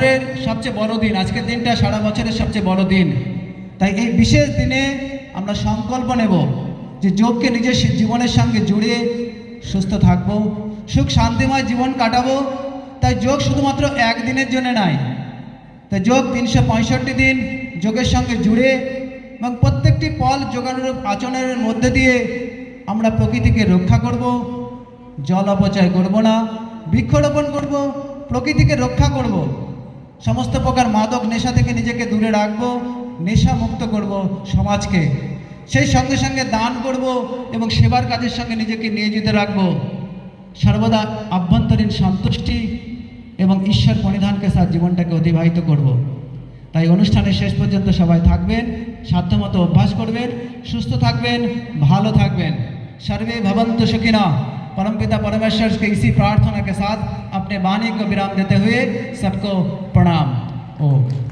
বছরের সবচেয়ে বড় দিন, আজকের দিনটা সারা বছরের সবচেয়ে বড় দিন। তাই এই বিশেষ দিনে আমরা সংকল্প নেব যে যোগকে নিজের জীবনের সঙ্গে জুড়ে সুস্থ থাকব, সুখ শান্তিময় জীবন কাটাবো। তাই যোগ শুধুমাত্র একদিনের জন্য নয়, তাই যোগ 365 দিন যোগের সঙ্গে জুড়ে এবং প্রত্যেকটি পল যোগানুরূপ আচরণের মধ্যে দিয়ে আমরা প্রকৃতিকে রক্ষা করব, জল অপচয় করব না, বৃক্ষরোপণ করব, প্রকৃতিকে রক্ষা করব, সমস্ত প্রকার মাদক নেশা থেকে নিজেকে দূরে রাখব, নেশা মুক্ত করব সমাজকে, সেই সঙ্গে সঙ্গে দান করব এবং সেবার কাজের সঙ্গে নিজেকে নিয়োজিত রাখব, সর্বদা আভ্যন্তরীণ সন্তুষ্টি এবং ঈশ্বর পরিধানকে সাথ জীবনটাকে অতিবাহিত করব। তাই অনুষ্ঠানের শেষ পর্যন্ত সবাই থাকবেন, সাধ্যমতো অভ্যাস করবেন, সুস্থ থাকবেন, ভালো থাকবেন। सर्वे भवन्तु सुखिनः। परमपिता परमेश्वर के इसी प्रार्थना के साथ अपने वाणी को विराम देते हुए सबको प्रणाम।